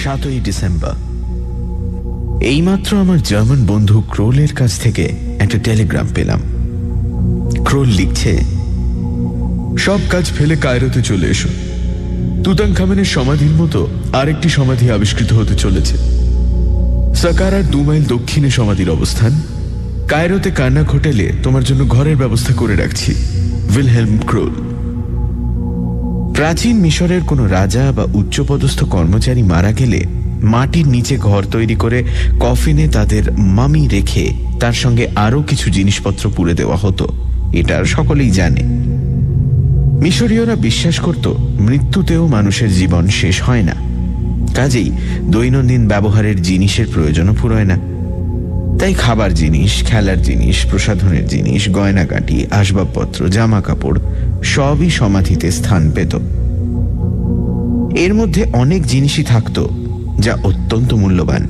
7ই December. এইমাত্র আমার German বন্ধু ক্রোলের কাছ থেকে একটা টেলিগ্রাম পেলাম। ক্রোল লিখছে, সব কাজ ফেলে কায়রোতে চলে এসো। তুতানখামেনের সমাধির মতো আরেকটি সমাধি আবিষ্কৃত হতে চলেছে। সাকারার 2 মাইল দক্ষিণে সমাধির অবস্থান। কায়রোতে কার্নাক হোটেলে তোমার জন্য ঘরের ব্যবস্থা করে রাখছি। Wilhelm crawl. প্রাচীন মিশরের কোনো রাজা বা উচ্চপদস্থ কর্মচারী মারা গেলে মাটির নিচে ঘর তৈরি করে কফিনে তাদের মামি রেখে তার সঙ্গে আরও কিছু জিনিসপত্র পুড়ে দেওয়া হতো। এটা সকলেই জানে। মিশরীয়রা বিশ্বাস করত মৃত্যুতেও মানুষের জীবন শেষ হয় না, কাজেই দৈনন্দিন ব্যবহারের জিনিসের প্রয়োজনও ফুরোয় না। তাই খাবার জিনিস, খেলার জিনিস, প্রসাধনের জিনিস, গয়নাগাটি, আসবাবপত্র, জামা কাপড় সবই সমাধিতে স্থান পেত। এর মধ্যে অনেক জিনিসই থাকত যা অত্যন্ত মূল্যবান,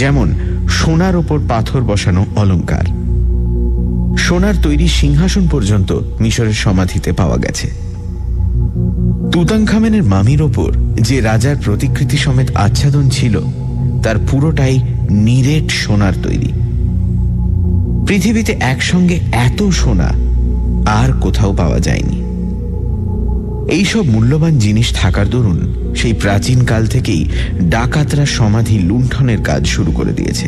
যেমন সোনার ওপর পাথর বসানো অলংকার। সোনার তৈরি সিংহাসন পর্যন্ত মিশরের সমাধিতে পাওয়া গেছে। তুতানখামেনের মামির ওপর যে রাজার প্রতিকৃতি সমেত আচ্ছাদন ছিল তার পুরোটাই নিরেট সোনার তৈরি। পৃথিবীতে একসঙ্গে এত সোনা আর কোথাও পাওয়া যায়নি। এইসব মূল্যবান জিনিস থাকার দরুন সেই প্রাচীনকাল থেকেই ডাকাতরা সমাধি লুণ্ঠনের কাজ শুরু করে দিয়েছে।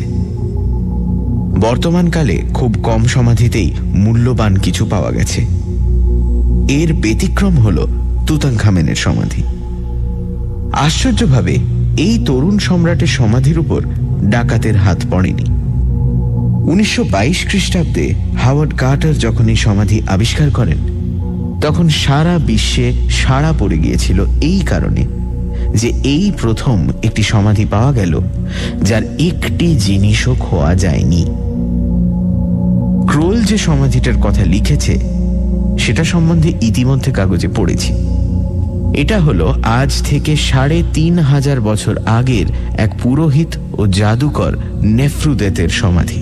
বর্তমানকালে খুব কম সমাধিতেই মূল্যবান কিছু পাওয়া গেছে। এর ব্যতিক্রম হল তুতানখামেনের সমাধি। আশ্চর্যভাবে এই তরুণ সম্রাটের সমাধির উপর ডাকাতের হাত পড়েনি। 1922 খ্রিস্টাব্দে হাওয়ার্ড কার্টার যখন এই সমাধি আবিষ্কার করেন তখন সারা বিশ্বে সাড়া পড়ে গিয়েছিল এই কারণে যে এই প্রথম একটি সমাধি পাওয়া গেল যার একটি জিনিসও খোয়া যায়নি। ক্রোল যে সমাধিটার কথা লিখেছে সেটা সম্বন্ধে ইতিমধ্যে কাগজে পড়েছি। এটা হলো আজ থেকে 3500 বছর আগের এক পুরোহিত ও জাদুকর নেফ্রুদেতের সমাধি।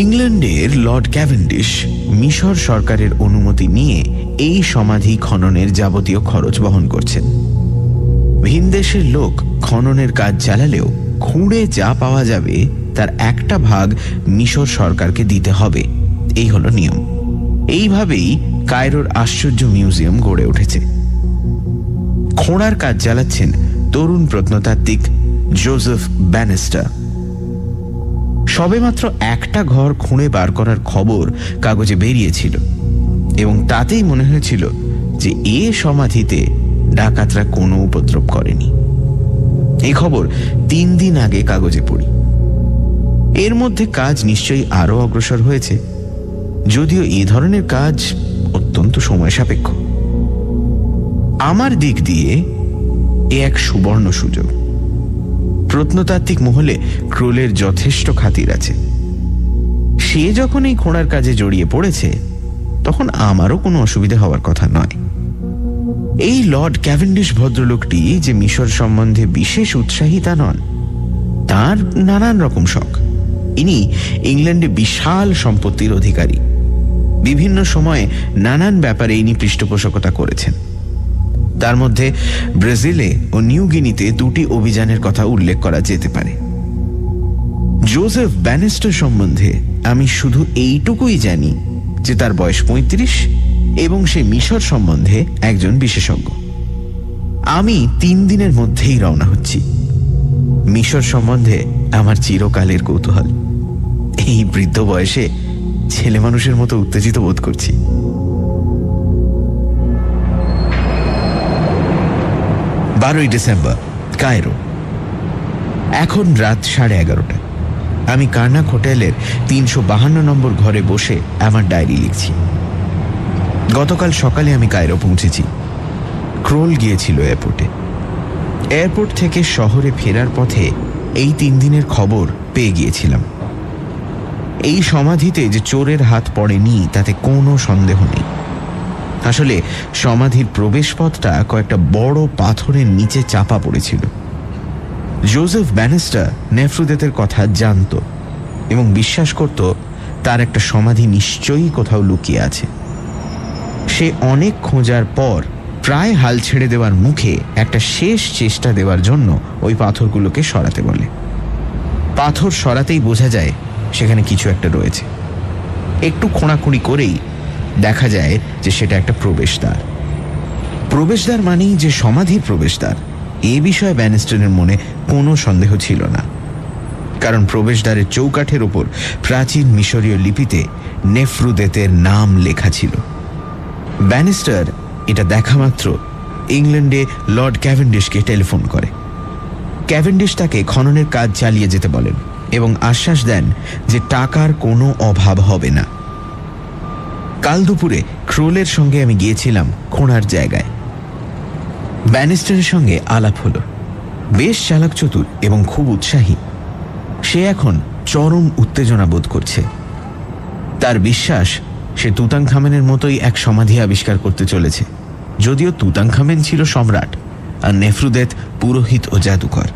ইংল্যান্ডের লর্ড ক্যাভেন্ডিশ মিশর সরকারের অনুমতি নিয়ে এই সমাধি খননের যাবতীয় খরচ বহন করছেন। ভিনদেশের লোক খননের কাজ চালালেও খুঁড়ে যা পাওয়া যাবে তার একটা ভাগ মিশর সরকারকে দিতে হবে, এই হলো নিয়ম। এইভাবেই কায়রোর আশ্চর্য মিউজিয়াম গড়ে উঠেছে। খোঁড়ার কাজ চালাচ্ছেন তরুণ প্রত্নতাত্ত্বিক জোসেফ ব্যানেস্টার। সবেমাত্র একটা ঘর খুঁড়ে বার করার খবর কাগজে বেরিয়েছিল এবং তাতেই মনে হয়েছিল যে এ সমাধিতে ডাকাতরা কোনো উপদ্রব করেনি। এই খবর 3 দিন আগে কাগজে পড়ি। এর মধ্যে কাজ নিশ্চয়ই আরো অগ্রসর হয়েছে, যদিও এ ধরনের কাজ অত্যন্ত সময় সাপেক্ষ। আমার দিক দিয়ে এ এক সুবর্ণ সুযোগ। প্রত্নতাত্ত্বিক মহলে ক্রোলের যথেষ্ট খাতির আছে। সে যখন এই খোঁড়ার কাজে জড়িয়ে পড়েছে তখন আমারও কোনো অসুবিধা হওয়ার কথা নয়। এই লর্ড ক্যাভেন্ডিশ ভদ্রলোকটি যে মিশর সম্বন্ধে বিশেষ উৎসাহী তা নন, তাঁর নানান রকম শখ। ইনি ইংল্যান্ডে বিশাল সম্পত্তির অধিকারী। বিভিন্ন সময়ে নানান ব্যাপারে ইনি পৃষ্ঠপোষকতা করেছেন। তার মধ্যে ব্রাজিলে ও নিউ গিনিতে 2টি অভিযানের কথা উল্লেখ করা যেতে পারে। জোসেফ ব্যানেস্টার সম্বন্ধে আমি শুধু এইটুকুই জানি যে তার বয়স 35 এবং সে মিশর সম্বন্ধে একজন বিশেষজ্ঞ। আমি 3 দিনের মধ্যেই রওনা হচ্ছি। মিশর সম্বন্ধে আমার চিরকালের কৌতূহল। এই বৃদ্ধ বয়সে ছেলে মানুষের মতো উত্তেজিত বোধ করছি। 12ই ডিসেম্বর, কায়রো। এখন রাত 11:30। আমি কার্নাক হোটেলের 352 নম্বর ঘরে বসে আমার ডায়েরি লিখছি। গতকাল সকালে আমি কায়রো পৌঁছেছি। ক্রোল গিয়েছিল এয়ারপোর্টে। এয়ারপোর্ট থেকে শহরে ফেরার পথে এই 3 দিনের খবর পেয়ে গিয়েছিলাম। এই সমাধিতে যে চোরের হাত পড়েনি তাতে কোনো সন্দেহ নেই। আসলে সমাধির প্রবেশপথটা কয়েকটা বড় পাথরের নিচে চাপা পড়েছিল। জোসেফ ব্যানেস্টার নেফ্রুদেতের কথা জানত এবং বিশ্বাস করত তার একটা সমাধি নিশ্চয়ই কোথাও লুকিয়ে আছে। সে অনেক খোঁজার পর প্রায় হাল ছেড়ে দেওয়ার মুখে একটা শেষ চেষ্টা দেওয়ার জন্য ওই পাথরগুলোকে সরাতে বলে। পাথর সরাতেই বোঝা যায় সেখানে কিছু একটা রয়েছে। একটু খোঁড়াখুঁড়ি করেই দেখা যায় যে সেটা একটা প্রবেশদ্বার। প্রবেশদ্বার মানেই যে সমাধির প্রবেশদ্বার, এ বিষয়ে ব্যানিস্টারের মনে কোনো সন্দেহ ছিল না, কারণ প্রবেশদ্বারের চৌকাঠের ওপর প্রাচীন মিশরীয় লিপিতে নেফ্রুদেতের নাম লেখা ছিল। ব্যানিস্টার এটা দেখা মাত্র ইংল্যান্ডে লর্ড ক্যাভেন্ডিশকে টেলিফোন করে। ক্যাভেন্ডিশ তাকে খননের কাজ চালিয়ে যেতে বলেন এবং আশ্বাস দেন যে টাকার কোনো অভাব হবে না। কাল দুপুরে ক্রোলের সঙ্গে আমি গিয়েছিলাম খোঁড়ার জায়গায়। ব্যানিস্টারের সঙ্গে আলাপ হলো। বেশ চালাক চতুর এবং খুব উৎসাহী। সে এখন চরম উত্তেজনা বোধ করছে। তার বিশ্বাস সে তুতানখামেনের মতোই এক সমাধি আবিষ্কার করতে চলেছে, যদিও তুতানখামেন ছিল সম্রাট আর নেফ্রুদেত পুরোহিত ও জাদুকর।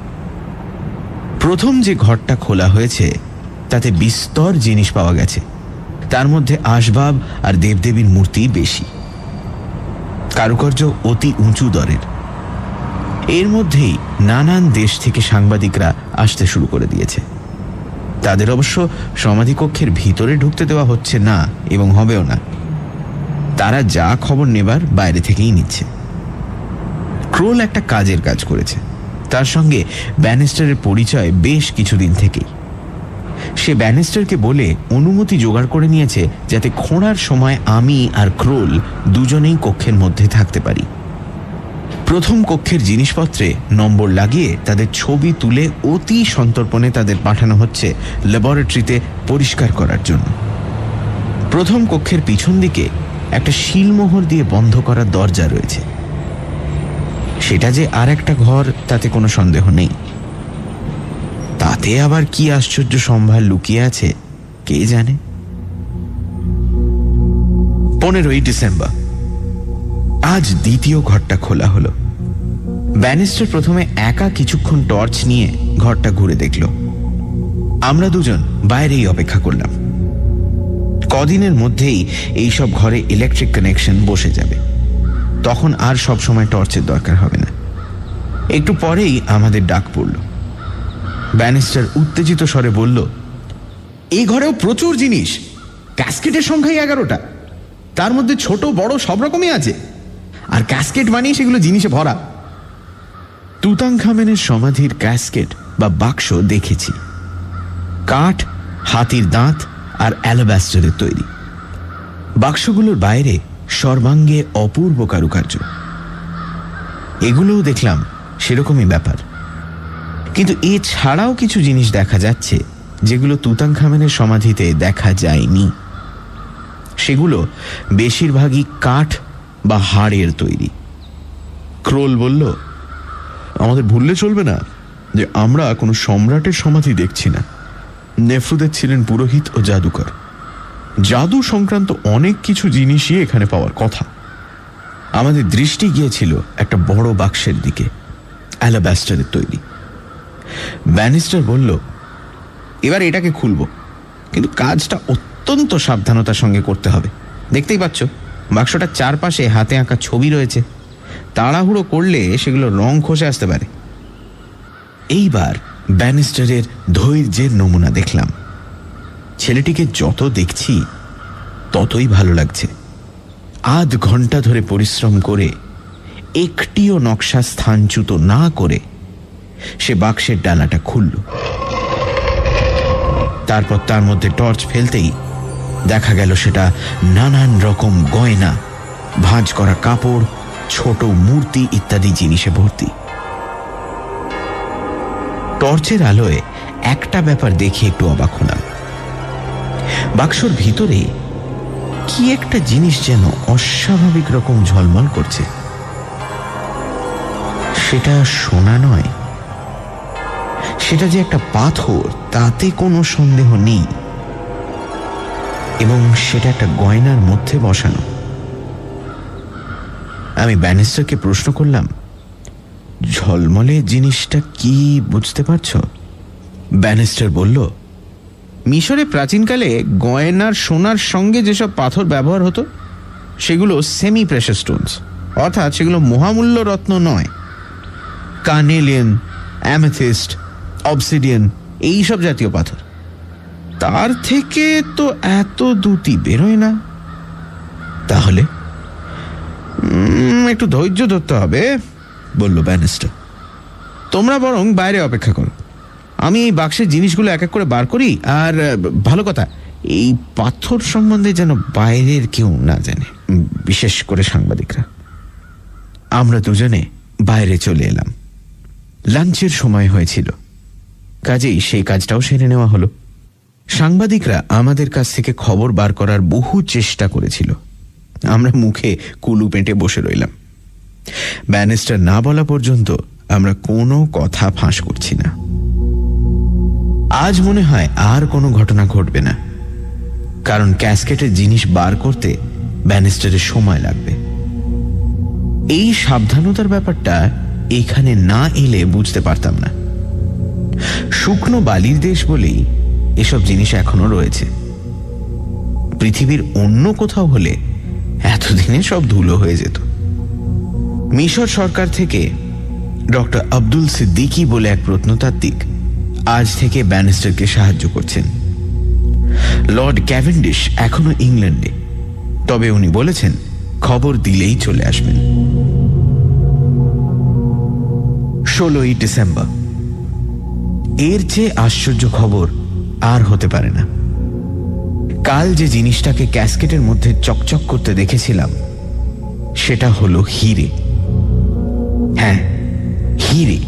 প্রথম যে ঘরটা খোলা হয়েছে তাতে বিস্তর জিনিস পাওয়া গেছে, তার মধ্যে আসবাব আর দেবদেবীর মূর্তি বেশি, কারুকার্য অতি উঁচু দরের। এর মধ্যেই নানান দেশ থেকে সাংবাদিকরা আসতে শুরু করে দিয়েছে। তাদের অবশ্য সমাধিকক্ষের ভিতরে ঢুকতে দেওয়া হচ্ছে না এবং হবেও না। তারা যা খবর নেবার বাইরে থেকেই নিচ্ছে। ক্রোল একটা কাজের কাজ করেছে, তার সঙ্গে ব্যানিস্টারের পরিচয় বেশ কিছুদিন থেকেই। সে ব্যানিস্টারকে বলে অনুমতি জোগাড় করে নিয়েছে যাতে খোঁড়ার সময় আমি আর ক্রোল দুজনেই কক্ষের মধ্যে থাকতে পারি। প্রথম কক্ষের জিনিসপত্রে নম্বর লাগিয়ে তাদের ছবি তুলে অতি সন্তর্পণে তাদের পাঠানো হচ্ছে ল্যাবরেটরিতে পরিষ্কার করার জন্য। প্রথম কক্ষের পিছন দিকে একটা শিলমোহর দিয়ে বন্ধ করা দরজা রয়েছে। সেটা যে আর একটা ঘর তাতে কোনো সন্দেহ নেই। তাতে আবার কি আশ্চর্য সম্ভার লুকিয়ে আছে কে জানে। 15ই ডিসেম্বর। আজ দ্বিতীয় ঘরটা খোলা হলো। ব্যানিস্টার প্রথমে একা কিছুক্ষণ টর্চ নিয়ে ঘরটা ঘুরে দেখল। আমরা দুজন বাইরেই অপেক্ষা করলাম। কদিনের মধ্যেই এইসব ঘরে ইলেকট্রিক কানেকশন বসে যাবে, তখন আর সব সময় টর্চের দরকার হবে না। একটু পরেই আমাদের ডাক পড়ল। ব্যানিস্টার উত্তেজিত স্বরে বলল, এই ঘরেও প্রচুর জিনিস। ক্যাসকেটের সংখ্যাই 11টা, তার মধ্যে ছোট বড় সব রকমই আছে, আর ক্যাসকেট বানিয়ে সেগুলো জিনিসে ভরা। তুতানখামেনের সমাধির ক্যাসকেট বা বাক্স দেখেছি, কাঠ, হাতির দাঁত আর অ্যালাবাস্টারের তৈরি। বাক্সগুলোর বাইরে সর্বাঙ্গে অপূর্ব কারুকার্য। এগুলোও দেখলাম সেরকমই ব্যাপার, কিন্তু এছাড়াও কিছু জিনিস দেখা যাচ্ছে যেগুলো তুতানখামেনের সমাধিতে দেখা যায়নি। সেগুলো বেশিরভাগই কাঠ বা হাড়ের তৈরি। ক্রোল বলল, আমাদের ভুললে চলবে না যে আমরা কোনো সম্রাটের সমাধি দেখছি না। নেফ্রুদেত ছিলেন পুরোহিত ও জাদুকর। জাদু সংক্রান্ত অনেক কিছু জিনিসই এখানে পাওয়ার কথা। আমাদের দৃষ্টি গিয়েছিল একটা বড় বাক্সের দিকে, অ্যালাবাস্টারের তৈরি। ব্যানিস্টার বলল, এবার এটাকে খুলব, কিন্তু কাজটা অত্যন্ত সাবধানতার সঙ্গে করতে হবে। দেখতেই পাচ্ছ বাক্সটার চারপাশে হাতে আঁকা ছবি রয়েছে। তাড়াহুড়ো করলে সেগুলো রং খসে আসতে পারে। এইবার ব্যানিস্টারের ধৈর্যের নমুনা দেখলাম। ছেলেটিকে যত দেখছি ততই ভালো লাগছে। আধ ঘন্টা ধরে পরিশ্রম করে একটিও নকশা স্থানচ্যুত না করে সে বাক্সের ডালাটা খুলল। তারপর তার মধ্যে টর্চ ফেলতেই দেখা গেল সেটা নানান রকম গয়না, ভাঁজ করা কাপড়, ছোট মূর্তি ইত্যাদি জিনিসে ভর্তি। টর্চের আলোয় একটা ব্যাপার দেখে একটু অবাক হলাম। বাক্সর ভিতরে কি একটা জিনিস যেন অস্বাভাবিক রকম ঝলমল করছে। সেটা সোনা নয়, সেটা যে একটা পাথর তাতে কোনো সন্দেহ নেই, এবং সেটা একটা গয়নার মধ্যে বসানো। আমি ব্যানিস্টারকে প্রশ্ন করলাম, ঝলমলে জিনিসটা কি বুঝতে পারছ? ব্যানিস্টার বলল, মিশরে প্রাচীনকালে গয়নার সোনার সঙ্গে যেসব পাথর ব্যবহার হতো সেগুলো সেমি প্রেশাস স্টোনস, অর্থাৎ সেগুলো মহামূল্য রত্ন নয়। কার্নেলিয়ান, অ্যামেথিস্ট, অবসিডিয়ান, এইসব জাতীয় পাথর। তার থেকে তো এত দ্যুতি বেরোয় না। তাহলে একটু ধৈর্য ধরতে হবে, বলল ব্যানিস্টার। তোমরা বরং বাইরে অপেক্ষা করো, আমি এই বাক্সের জিনিসগুলো এক এক করে বার করি। আর ভালো কথা, এই পাথর সম্বন্ধে যেন বাইরের কেউ না জানে, বিশেষ করে সাংবাদিকরা। আমরা দুজনে বাইরে চলে এলাম। লাঞ্চের সময় হয়েছিল, কাজেই সেই কাজটাও সেরে নেওয়া হলো। সাংবাদিকরা আমাদের কাছ থেকে খবর বার করার বহু চেষ্টা করেছিল। আমরা মুখে কুলু পেটে বসে রইলাম। ব্যানিস্টার না বলা পর্যন্ত আমরা কোনো কথা ফাঁস করছি না। আজ মনে হয় আর কোনো ঘটনা ঘটবে না, কারণ ক্যাসকেটের জিনিস বার করতে ব্যানিস্টারের সময় লাগবে। এই সাবধানতার ব্যাপারটা এখানে না এলে বুঝতে পারতাম না। শুকনো বালির দেশ বলেই এসব জিনিস এখনো রয়েছে। পৃথিবীর অন্য কোথাও হলে এতদিনে সব ধুলো হয়ে যেত। মিশর সরকার থেকে ডক্টর আব্দুল সিদ্দিকী বলে এক প্রত্নতাত্ত্বিক আজ থেকে ব্যানিস্টারকে সাহায্য করছেন। লর্ড ক্যাভেন্ডিশ এখনো ইংল্যান্ডে, তবে উনি বলেছেন খবর দিলেই চলে আসবেন। 16ই ডিসেম্বর। এর চেয়ে আশ্চর্য খবর আর হতে পারে না। কাল যে জিনিসটাকে ক্যাসকেটের মধ্যে চকচক করতে দেখেছিলাম সেটা হলো হিরে। হ্যাঁ, হিরে,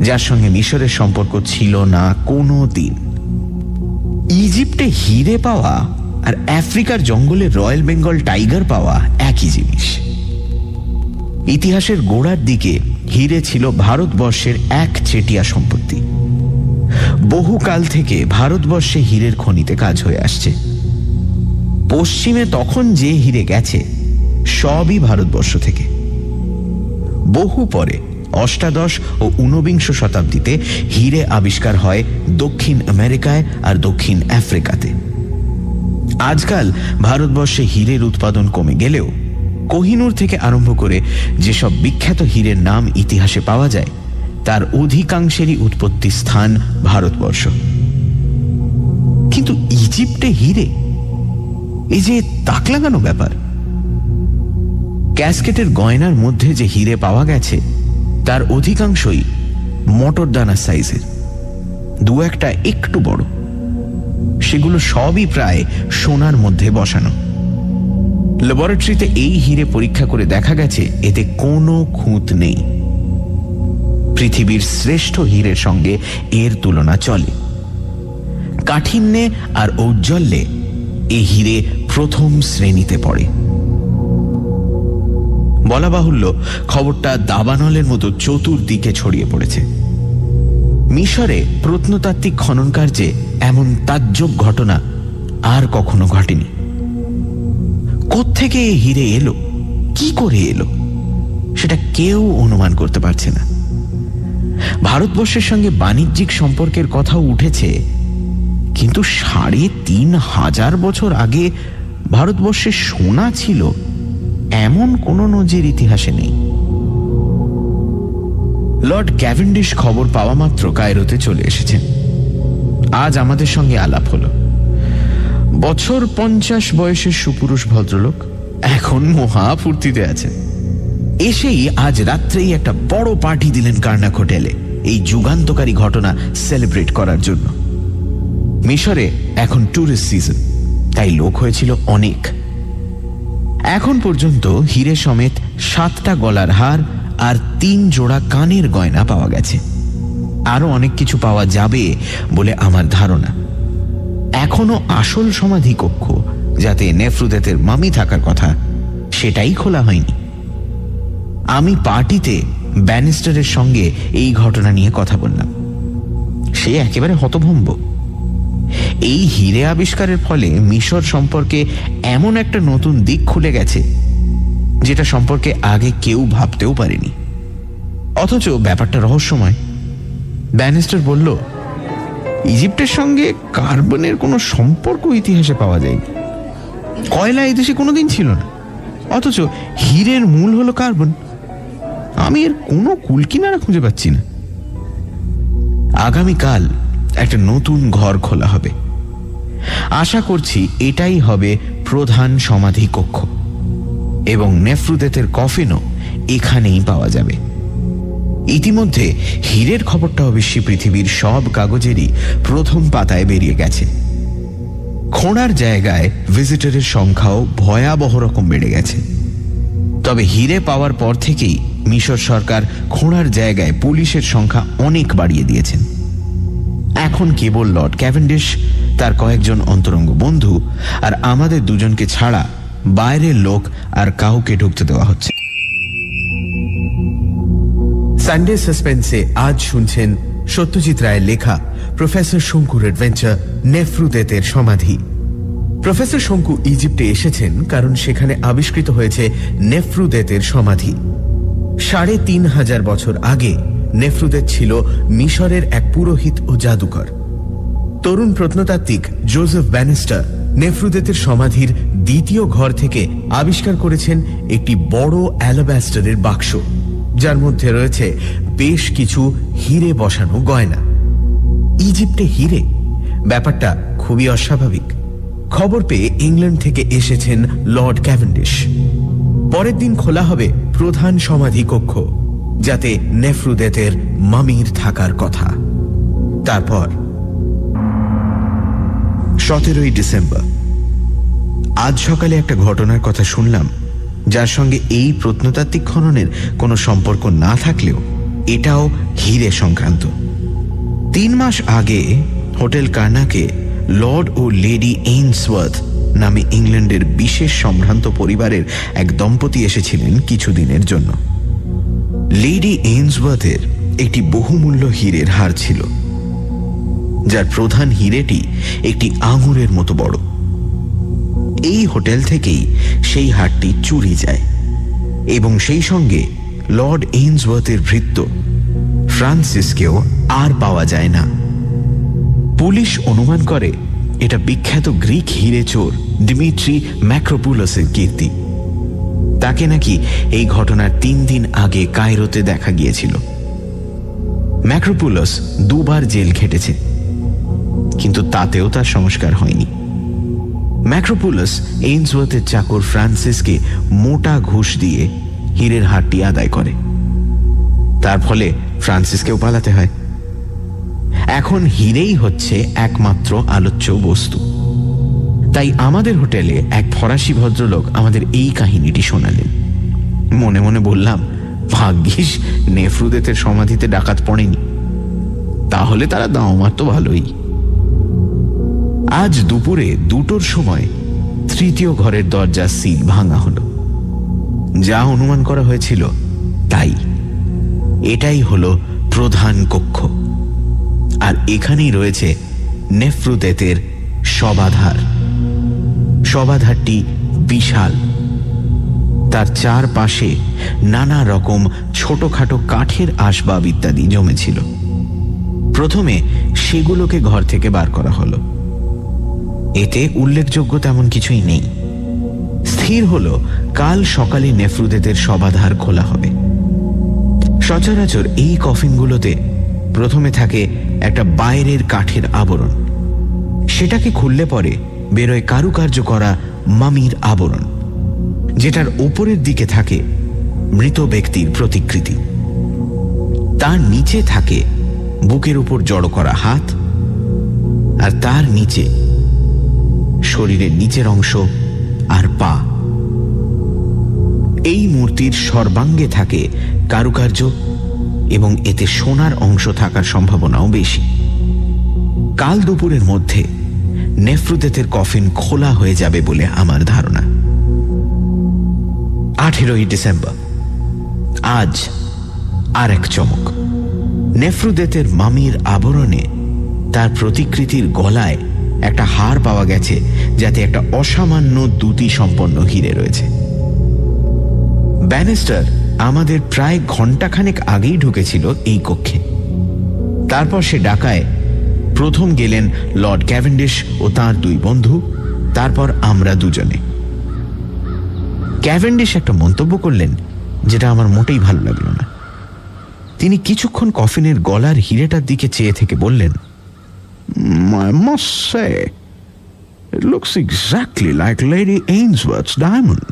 যার সঙ্গে মিশরের সম্পর্ক ছিল না কোনো দিন। ইজিপ্টে হিরে পাওয়া আর আফ্রিকার জঙ্গলে রয়্যাল বেঙ্গল টাইগার পাওয়া একই জিনিস। ইতিহাসের গোড়ার দিকে হিরে ছিল ভারতবর্ষের এক চেটিয়া সম্পত্তি। বহুকাল থেকে ভারতবর্ষে হীরের খনিতে কাজ হয়ে আসছে। পশ্চিমে তখন যে হিরে গেছে সবই ভারতবর্ষ থেকে। বহু পরে অষ্টাদশ ও ঊনবিংশ শতাব্দীতে হিরে আবিষ্কার হয় দক্ষিণ আমেরিকায় আর দক্ষিণ আফ্রিকাতে। আজকাল ভারতবর্ষে হীরের উৎপাদন কমে গেলেও কোহিনূর থেকে আরম্ভ করে যেসব বিখ্যাত হীরের নাম ইতিহাসে পাওয়া যায় তার অধিকাংশেরই উৎপত্তি স্থান ভারতবর্ষ। কিন্তু ইজিপ্টে হিরে, এই যে তাক লাগানো ব্যাপার। ক্যাসকেটের গয়নার মধ্যে যে হিরে পাওয়া গেছে তার অধিকাংশই মটরদানা সাইজের, দু একটা একটু বড়। সেগুলো সবই প্রায় সোনার মধ্যে বসানো। ল্যাবরেটরিতে এই হিরে পরীক্ষা করে দেখা গেছে এতে কোনো খুঁত নেই। পৃথিবীর শ্রেষ্ঠ হীরের সঙ্গে এর তুলনা চলে। কাঠিন্যে আর ঔজ্জ্বল্যে এই হীরে প্রথম শ্রেণীতে পড়ে। বলা বাহুল্য, খবরটা দাবানলের মতো চতুর্দিকে ছড়িয়ে পড়েছে। মিশরে প্রত্নতাত্ত্বিক খনন কার্যে এমন তাজ্জব ঘটনা আর কখনো ঘটেনি। কোত্থেকে এই হীরে এলো, কি করে এলো, সেটা কেউ অনুমান করতে পারছে না। ভারতবর্ষের সঙ্গে বাণিজ্যিক সম্পর্কের কথাও উঠেছে, কিন্তু ৩৫০০ বছর আগে ভারতবর্ষে সোনা ছিল এমন কোন নজির ইতিহাসে নেই। লর্ড ক্যাভেন্ডিশ খবর পাওয়া মাত্র কায়রোতে চলে এসেছেন। আজ আমাদের সঙ্গে আলাপ হলো। বছর ৫০ বয়সের সুপুরুষ ভদ্রলোক, এখন মহা ফুর্তিতে আছেন। এসেই আজ রাত্রেই একটা বড় পার্টি দিলেন কার্নাক হোটেলে এই যুগান্তকারী ঘটনা সেলিব্রেট করার জন্য। মিশরে এখন ট্যুরিস্ট সিজন, তাই লোক হয়েছিল অনেক। এখন পর্যন্ত হীরে সমেত 7টা গলার হার আর 3 জোড়া কানের গয়না পাওয়া গেছে। আরো অনেক কিছু পাওয়া যাবে বলে আমার ধারণা। এখনো আসল সমাধি কক্ষ, যাতে নেফ্রুদেতের মামি থাকার কথা, সেটাই খোলা হয়নি। আমি পার্টিতে ব্যানিস্টারের সঙ্গে এই ঘটনা নিয়ে কথা বললাম। সে একেবারে হতভম্ব। এই হীরে আবিষ্কারের ফলে মিশর সম্পর্কে এমন একটা নতুন দিক খুলে গেছে যেটা সম্পর্কে আগে কেউ ভাবতেও পারেনি। অথচ ব্যাপারটা রহস্যময়। ব্যানিস্টার বলল, ইজিপ্টের সঙ্গে কার্বনের কোনো সম্পর্ক ইতিহাসে পাওয়া যায়নি। কয়লা এই দেশে কোনোদিন ছিল না, অথচ হীরের মূল হলো কার্বন। আমি এর কোনো কুলকিনারা খুঁজে পাচ্ছি না। আগামীকাল একটা নতুন ঘর খোলা হবে। আশা করছি এটাই হবে প্রধান সমাধি কক্ষ, এবং নেফ্রুদেতের কফিনও এখানেই পাওয়া যাবে। ইতিমধ্যে হীরের খবরটা অবশ্যই পৃথিবীর সব কাগজেরই প্রথম পাতায় বেরিয়ে গেছে। খোঁড়ার জায়গায় ভিজিটরের সংখ্যাও ভয়াবহ রকম বেড়ে গেছে। তবে হীরে পাওয়ার পর থেকেই মিশর সরকার খোঁড়ার জায়গায় পুলিশের সংখ্যা অনেক বাড়িয়ে দিয়েছেন। এখন কেবল লর্ড ক্যাভেন্ডিশ, তার কয়েকজন অন্তরঙ্গ বন্ধু আর আমাদের দুজনকে ছাড়া বাইরের লোক আর কাউকে ঢুকতে দেওয়া হচ্ছে। সানডে সাসপেন্সে আজ শুনছেন সত্যজিৎ রায়ের লেখা প্রফেসর শঙ্কুর অ্যাডভেঞ্চার নেফ্রুদেতের সমাধি। প্রফেসর শঙ্কু ইজিপ্টে এসেছেন কারণ সেখানে আবিষ্কৃত হয়েছে নেফ্রুদেতের সমাধি। ৩,৫০০ বছর আগে নেফ্রুদেত ছিল মিশরের এক পুরোহিত ও জাদুকর। তরুণ প্রত্নতাত্ত্বিক জোসেফ ব্যানিস্টার নেফ্রুদেতের সমাধির দ্বিতীয় ঘর থেকে আবিষ্কার করেছেন একটি বড় অ্যালাবাস্টারের বাক্স, যার মধ্যে রয়েছে বেশ কিছু হীরে বসানো গয়না। ইজিপ্টে হীরে, ব্যাপারটা খুবই অস্বাভাবিক। খবর পেয়ে ইংল্যান্ড থেকে এসেছেন লর্ড ক্যাভেন্ডিশ। পরের দিন খোলা হবে প্রধান সমাধি কক্ষ, যাতে নেফ্রুদেতের মামির থাকার কথা। তারপর 17ই ডিসেম্বর। আজ সকালে একটা ঘটনার কথা শুনলাম, যার সঙ্গে এই প্রত্নতাত্ত্বিক খননের কোনো সম্পর্ক না থাকলেও এটাও হীরে সংক্রান্ত। 3 মাস আগে হোটেল কার্নাকে লর্ড ও লেডি এইনসওয়ার্থ নামে ইংল্যান্ডের বিশেষ সম্ভ্রান্ত পরিবারের এক দম্পতি এসেছিলেন কিছুদিনের জন্য। লেডি এইনসওয়ার্থের একটি বহুমূল্য হীরের হার ছিল, যার প্রধান হীরেটি একটি আঙুরের মতো বড়। এই হোটেল থেকেই সেই হারটি চুরি যায়, এবং সেই সঙ্গে লর্ড এইনসওয়ার্থের ভৃত্য ফ্রান্সিসকেও আর পাওয়া যায় না। পুলিশ অনুমান করে এটা বিখ্যাত গ্রিক হীরে চোর ডিমিট্রি ম্যাক্রোপুলাসের কীর্তি। তাকে নাকি এই ঘটনার 3 দিন আগে কায়রোতে দেখা গিয়েছিল। ম্যাক্রোপুলাস 2 বার জেল খেটেছে, কিন্তু তাতেও তার সংস্কার হয়নি। ম্যাক্রোপুলাস এইনসওয়ার্থের চাকর ফ্রান্সিসকে মোটা ঘুষ দিয়ে হীরের হারটি আদায় করে। তার ফলে ফ্রান্সিসকেও পালাতে হয়। এখন হীরেই হচ্ছে একমাত্র আলোচ্য বস্তু। তাই আমাদের হোটেলে এক ফরাসি ভদ্রলোক আমাদের এই কাহিনীটি শোনালেন। মনে মনে বললাম, ভাগ্যিস নেফ্রুদেতের সমাধিতে ডাকাত পড়েনি, তাহলে তারা দাও মারত ভালোই। আজ দুপুরে 2টোর সময় 3য় ঘরের দরজা সিল ভাঙা হলো। যা অনুমান করা হয়েছিল তাই, এটাই হলো প্রধান কক্ষ, আর এখানেই রয়েছে নেফ্রুদেতের শবাধার। শবাধারটি বিশাল, তার চারপাশে নানা রকম ছোটখাটো কাঠের আসবাব ইত্যাদি জমেছিল। প্রথমে সেগুলোকে ঘর থেকে বার করা হলো। এতে উল্লেখযোগ্য তেমন কিছুই নেই। স্থির হলো কাল সকালে নেফ্রুদেতের শবাধার খোলা হবে। সচরাচর এই কফিনগুলোতে প্রথমে থাকে একটা বাইরের কাঠের আবরণ। সেটাকে খুললে পরে বেরোয় কারুকার্য করা মামির আবরণ, যেটার ওপরের দিকে থাকে মৃত ব্যক্তির প্রতিকৃতি। তার নিচে থাকে বুকের উপর জড়ো করা হাত, আর তার নিচে শরীরের নিচের অংশ আর পা। এই মূর্তির সর্বাঙ্গে থাকে কারুকার্য, এবং এতে সোনার অংশ থাকার সম্ভাবনাও বেশি। কাল দুপুরের মধ্যে নেফ্রুদেতের কফিন খোলা হয়ে যাবে বলে আমার ধারণা। 18ই ডিসেম্বর। আজ আর এক চমক। নেফ্রুদেতের মামির আবরণে তার প্রতিকৃতির গলায় একটা হার পাওয়া গেছে, যাতে একটা অসামান্য দ্যুতি সম্পন্ন হীরে রয়েছে। ব্যানিস্টার আমাদের প্রায় ঘণ্টাখানেক আগেই ঢুকেছিল এই কক্ষে। তারপর সে ডাকায় প্রথম গেলেন লর্ড ক্যাভেন্ডিশ ও তাঁর 2 বন্ধু, তারপর আমরা দুজনে। ক্যাভেন্ডিশ একটা মন্তব্য করলেন যেটা আমার মোটেই ভালো লাগলো না। তিনি কিছুক্ষণ কফিনের গলার হিরেটার দিকে চেয়ে থেকে বললেন, I must say, it looks exactly like Lady Ainsworth's diamond.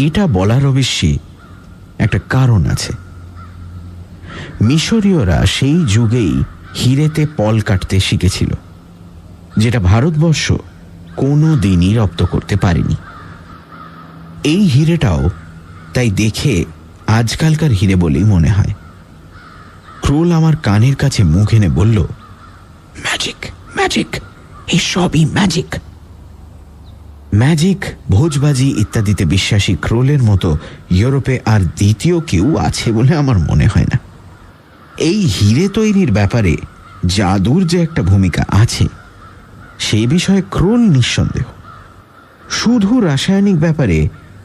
এটা বলার অবশ্যই একটা কারণ আছে। মিশরীয়রা সেই যুগেই হিরেতে পল কাটতে শিখেছিল, যেটা ভারতবর্ষ কোনো দিনই রপ্ত করতে পারেনি। এই হিরেটাও তাই দেখে আজকালকার হিরে বলেই মনে হয়। ক্রোল আমার কানের কাছে মুখ এনে বলল, ম্যাজিক, ম্যাজিক, এই সবই ম্যাজিক। ম্যাজিক, ভোজবাজি ইত্যাদিতে বিশ্বাসী ক্রোলের মতো ইউরোপে আর দ্বিতীয় কেউ আছে বলে আমার মনে হয় না। এই হিরে তৈরির ব্যাপারে জাদুর যে একটা ভূমিকা আছে সেই বিষয়ে ক্রোল নিঃসন্দেহ। শুধু রাসায়নিক ব্যাপারে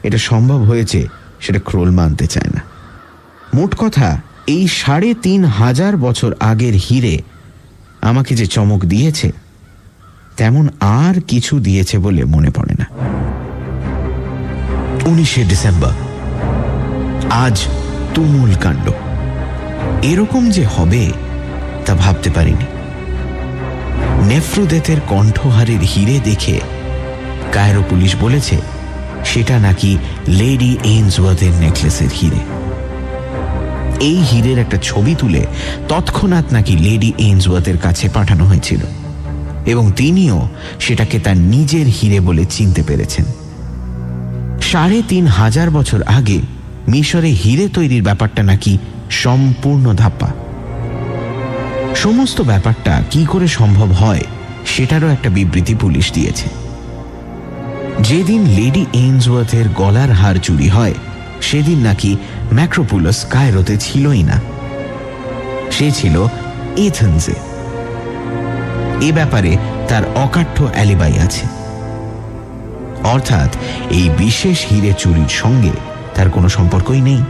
এটা সম্ভব হয়েছে সেটা ক্রোল মানতে চায় না। মোট কথা, এই ৩,৫০০ বছর আগের হিরে আমাকে যে চমক দিয়েছে তেমন আর কিছু দিয়েছে বলে মনে পড়ে না। ১৯শে ডিসেম্বর, আজ তুমুল কাণ্ড। এরকম যে হবে তা ভাবতে পারিনি। নেফ্রুদেতের কণ্ঠহারের হিরে দেখে কায়রো পুলিশ বলেছে সেটা নাকি লেডি এইন্সওয়ার্থের নেকলেসের হিরে। এই হীরের একটা ছবি তুলে তৎক্ষণাৎ নাকি লেডি এইন্সওয়ার্থের কাছে পাঠানো হয়েছিল এবং তিনিও সেটাকে তার নিজের হিরে বলে চিনতে পেরেছেন। ৩,৫০০ বছর আগে মিশরে হিরে তৈরির ব্যাপারটা নাকি সম্পূর্ণ ধাপ্পা। সমস্ত ব্যাপারটা কি করে সম্ভব হয় সেটারও একটা বিবৃতি পুলিশ দিয়েছে। যেদিন লেডি এইন্সওয়ার্থের গলার হার চুরি হয় সেদিন নাকি ম্যাক্রোপুলাস কায়রোতে ছিলই না, সে ছিল এথেন্সে। এ ব্যাপারে তার অকাঠ্য অ্যালিবাই আছে, অর্থাৎ এই বিশেষ হিরে চুরির সঙ্গে তার কোনো সম্পর্কই নেই।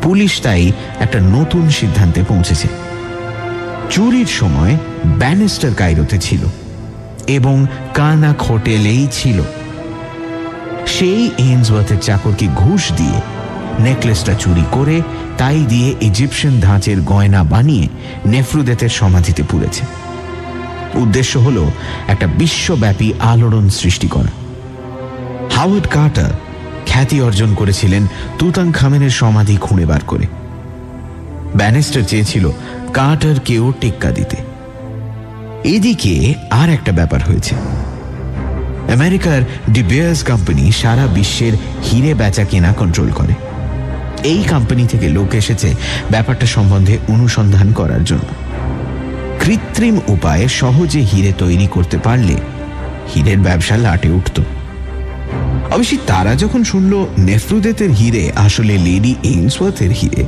পুলিশ তাই একটা নতুন সিদ্ধান্তে পৌঁছেছে। চুরির সময় ব্যানিস্টার কায়রোতে ছিল এবং কার্নাক হোটেলেই ছিল। সেই এইন্সওয়ার্থের চাকরকে ঘুষ দিয়ে নেকলেসটা চুরি করে তাই দিয়ে ইজিপশিয়ান ধাঁচের গয়না বানিয়ে নেফ্রুদেতের সমাধিতে পুরেছে। উদ্দেশ্য হল একটা বিশ্বব্যাপী আলোড়ন সৃষ্টি করা। হাওয়ার্ড কার্টার খ্যাতি অর্জন করেছিলেন তুতানখামেনের সমাধি খুঁড়ে বার করে। ব্যানিস্টার চেয়েছিল কার্টারকেও টেক্কা দিতে। এদিকে আর একটা ব্যাপার হয়েছে। আমেরিকার ডি বেয়ার্স কোম্পানি সারা বিশ্বের হিরে বেচা কেনা কন্ট্রোল করে। এই কোম্পানি থেকে লোক এসেছে ব্যাপারটা সম্বন্ধে অনুসন্ধান করার জন্য। কৃত্রিম উপায়ে সহজে হিরে তৈরি করতে পারলে হীরের ব্যবসা লাটে উঠত। অবশ্যই তারা যখন শুনল নেফ্রুদেতের হিরে আসলে লেডি এইন্সওয়ার্থের হিরে,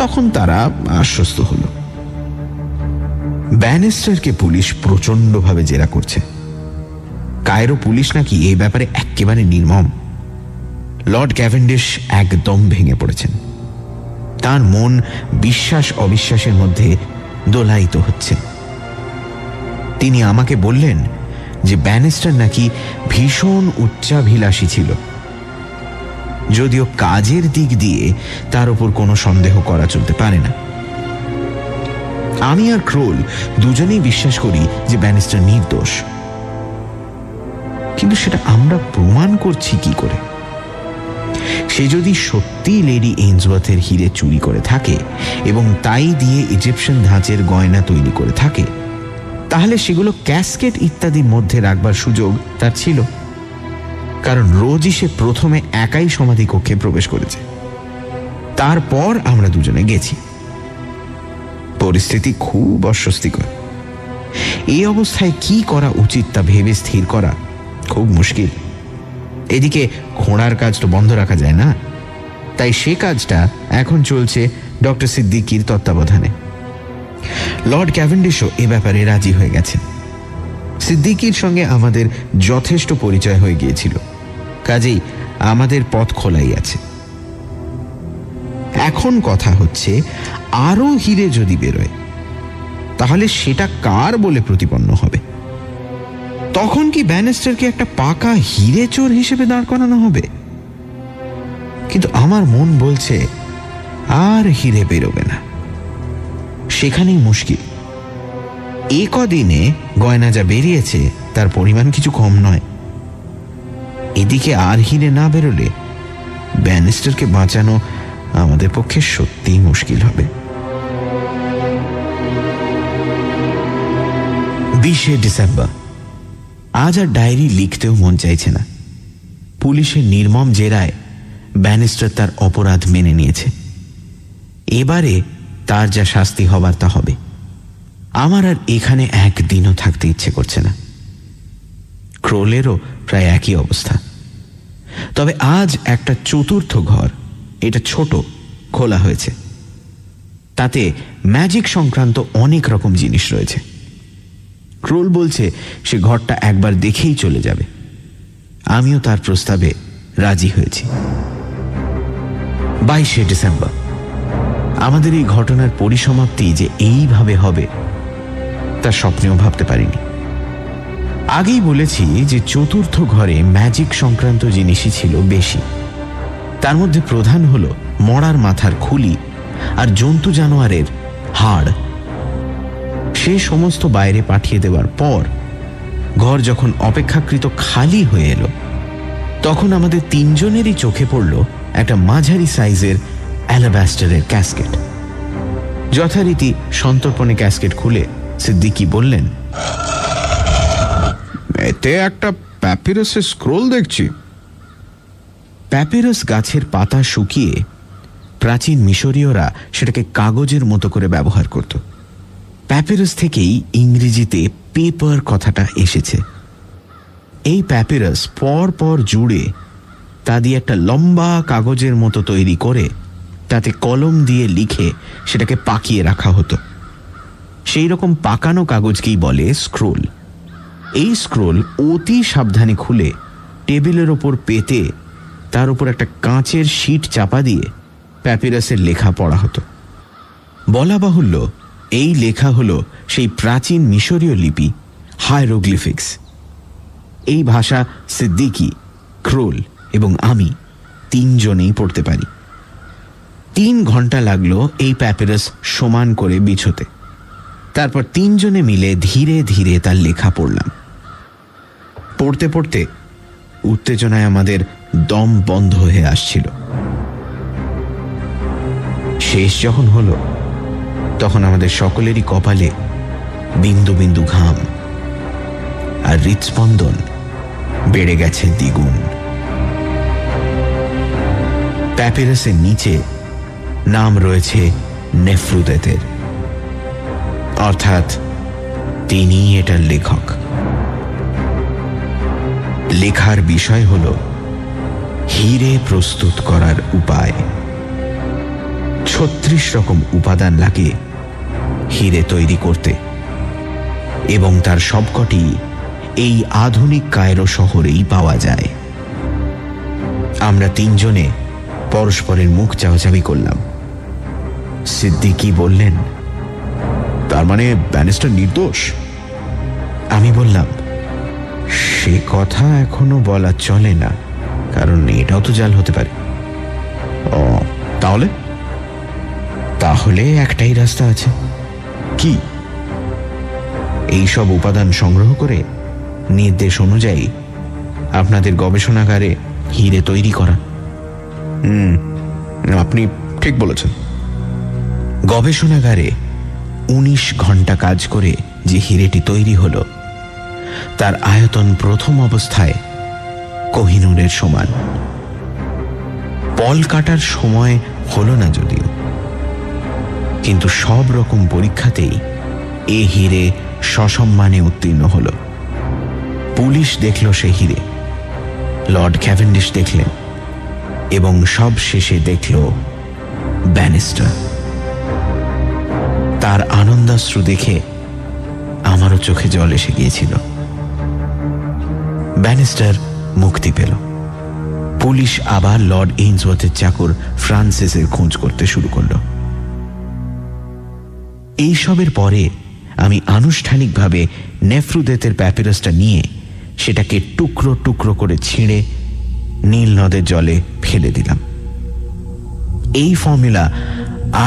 তখন তারা আশ্বস্ত হল। ব্যানিস্টারকে পুলিশ প্রচণ্ডভাবে জেরা করছে। কায়রো পুলিশ নাকি এই ব্যাপারে একেবারে নির্মম। লর্ড ক্যাভেন্ডিশ একদম ভেঙে পড়েছেন। তার মন বিশ্বাস অবিশ্বাসের মধ্যে দোলায়িত হচ্ছে। তিনি আমাকে বললেন যে ব্যানিস্টার নাকি ভীষণ উচ্চাভিলাষী ছিল, যদিও কাজের দিক দিয়ে তার উপর কোনো সন্দেহ করা চলতে পারে না। আমি আর ক্রোল দুজনেই বিশ্বাস করি যে ব্যানিস্টার নির্দোষ, কিন্তু সেটা আমরা প্রমাণ করছি কি করে? সে যদি সত্যি লেডি এইন্সওয়ার্থের হিরে চুরি করে থাকে এবং তাই দিয়ে ইজিপশিয়ান ধাঁচের গয়না তৈরি করে থাকে, তাহলে সেগুলো ক্যাসকেট ইত্যাদির মধ্যে রাখবার সুযোগ তার ছিল, কারণ রোজই সে প্রথমে একাই সমাধি কক্ষে প্রবেশ করেছে। তারপর আমরা দুজনে গেছি। পরিস্থিতি খুব অস্বস্তিকর। এই অবস্থায় কি করা উচিত তা ভেবে স্থির করা খুব মুশকিল। এদিকে খোঁড়ার কাজ তো বন্ধ রাখা যায় না, তাই সে কাজটা এখন চলছে ডক্টর সিদ্দিকির তত্ত্বাবধানে। লর্ড ক্যাভেন্ডিশও এ ব্যাপারে রাজি হয়ে গেছেন। সিদ্দিকির সঙ্গে আমাদের যথেষ্ট পরিচয় হয়ে গিয়েছিল, কাজেই আমাদের পথ খোলাই আছে। এখন কথা হচ্ছে, আরো হিরে যদি বেরোয় তাহলে সেটা কার বলে প্রতিপন্ন হবে? তখন কি ব্যানিস্টারকে একটা পাকা হিরে চোর হিসেবে দাঁড় করানো হবে? কিন্তু আমার মন বলছে আর হিরে বেরোবে না। সেখানেই মুশকিল। এ কদিনে গয়না যা বেরিয়েছে তার পরিমাণ কিছু কম নয়। এদিকে আর হিরে না বেরোলে ব্যানিস্টারকে বাঁচানো আমাদের পক্ষে সত্যিই মুশকিল হবে। 20শে ডিসেম্বর। আজ আর ডায়েরি লিখতেও মন চাইছে না। পুলিশের নির্মম জেরায় ব্যানিস্টার তার অপরাধ মেনে নিয়েছে। এবারে তার যা শাস্তি হবার তা হবে। আমার আর এখানে একদিনও থাকতে ইচ্ছে করছে না। ক্রোলেরও প্রায় একই অবস্থা। তবে আজ একটা চতুর্থ ঘর, এটা ছোট, খোলা হয়েছে। তাতে ম্যাজিক সংক্রান্ত অনেক রকম জিনিস রয়েছে। ক্রোল বলছে সে ঘরটা একবার দেখেই চলে যাবে। আমিও তার প্রস্তাবে রাজি হয়েছি। 22শে ডিসেম্বর। আমাদের এই ঘটনার পরিসমাপ্তি যে এইভাবে হবে তা স্বপ্নেও ভাবতে পারিনি। আগেই বলেছি যে চতুর্থ ঘরে ম্যাজিক সংক্রান্ত জিনিসই ছিল বেশি। তার মধ্যে প্রধান হল মরার মাথার খুলি আর জন্তু জানোয়ারের হাড়। সে সমস্ত বাইরে পাঠিয়ে দেওয়ার পর ঘর যখন অপেক্ষাকৃত খালি হয়ে এলো, তখন আমাদের তিনজনেরই চোখে পড়ল একটা মাঝারি সাইজের অ্যালাবাস্টারের ক্যাসকেট। যথারীতি সন্তর্পণে ক্যাসকেট খুলে সিদ্দিকী বললেন, এতে একটা প্যাপিরাসের স্ক্রোল দেখছি। প্যাপিরাস গাছের পাতা শুকিয়ে প্রাচীন মিশরীয়রা সেটাকে কাগজের মতো করে ব্যবহার করত। প্যাপিরাস থেকেই ইংরেজিতে পেপার কথাটা এসেছে। এই প্যাপিরাস পর পর জুড়ে তা দিয়ে একটা লম্বা কাগজের মতো তৈরি করে তাতে কলম দিয়ে লিখে সেটাকে পাকিয়ে রাখা হতো। সেই রকম পাকানো কাগজকেই বলে স্ক্রোল। এই স্ক্রোল অতি সাবধানে খুলে টেবিলের ওপর পেতে তার উপর একটা কাঁচের শীট চাপা দিয়ে প্যাপিরাসের লেখা পড়া হতো। বলা বাহুল্য, এই লেখা হলো সেই প্রাচীন মিশরীয় লিপি হায়ারোগ্লিফিক্স। এই ভাষা সিদ্দিকী, ক্রোল এবং আমি তিনজনেই পড়তে পারি। 3 ঘন্টা লাগলো এই প্যাপিরাস সমান করে বিছোতে। তারপর তিনজনে মিলে ধীরে ধীরে তার লেখা পড়লাম। পড়তে পড়তে উত্তেজনায় আমাদের দম বন্ধ হয়ে আসছিল। শেষ যখন হলো তখন আমাদের সকলেরই কপালে বিন্দু বিন্দু ঘাম আর হৃৎস্পন্দন বেড়ে গেছে দ্বিগুণ। প্যাপিরাসের নিচে নাম রয়েছে নেফ্রুদেতের, অর্থাৎ তিনিই এটার লেখক। লেখার বিষয় হল হিরে প্রস্তুত করার উপায়। 36 রকম উপাদান লাগে হিরে তৈরি করতে, এবং তার সবকটি এই আধুনিক কায়রো শহরেই পাওয়া যায়। আমরা তিনজনে পরস্পরের মুখ চাওয়াচাবি করলাম। সিদ্দিকী বললেন, তার মানে ব্যানিস্টার নির্দোষ? আমি বললাম, সে কথা এখনো বলা চলে না, কারণ এটাও তো জাল হতে পারে। ও, তাহলে? তাহলে একটাই রাস্তা আছে। কি? এই সব উপাদান সংগ্রহ করে নির্দেশ অনুযায়ী আপনাদের গবেষণাগারে হিরে তৈরি করা। আপনি ঠিক বলেছেন। গবেষণাগারে 19 ঘন্টা কাজ করে যে হিরেটি তৈরি হলো তার আয়তন প্রথম অবস্থায় কোহিনূরের সমান। পল কাটার সময় হলো না যদিও, কিন্তু সব রকম পরীক্ষাতেই এ হিরে সসম্মানে উত্তীর্ণ হল। পুলিশ দেখল সে হিরে, লর্ড ক্যাভেন্ডিশ দেখলেন, এবং সব শেষে দেখল ব্যানিস্টার। তার আনন্দাশ্রু দেখে আমারও চোখে জল এসে গিয়েছিল। ব্যানিস্টার মুক্তি পেল। পুলিশ আবার লর্ড এইন্সওয়ার্থের চাকর ফ্রান্সিসের খোঁজ করতে শুরু করল। এইসবের পরে আমি আনুষ্ঠানিকভাবে নেফ্রুদেতের প্যাপিরাসটা নিয়ে সেটাকে টুকরো টুকরো করে ছিঁড়ে নীল নদের জলে ফেলে দিলাম। এই ফর্মুলা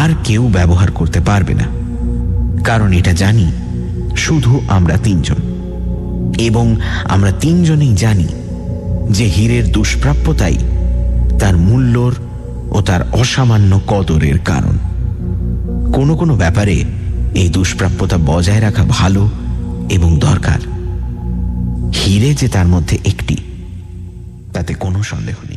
আর কেউ ব্যবহার করতে পারবে না, কারণ এটা জানি শুধু আমরা তিনজন, এবং আমরা তিনজনেই জানি যে হীরের দুষ্প্রাপ্যতাই তার মূল্যর ও তার অসামান্য কদরের কারণ। কোনো কোনো ব্যাপারে এই দুষ্প্রাপ্যতা বজায় রাখা ভালো এবং দরকার। হীরে যে তার মধ্যে একটি, তাতে কোনো সন্দেহ নেই।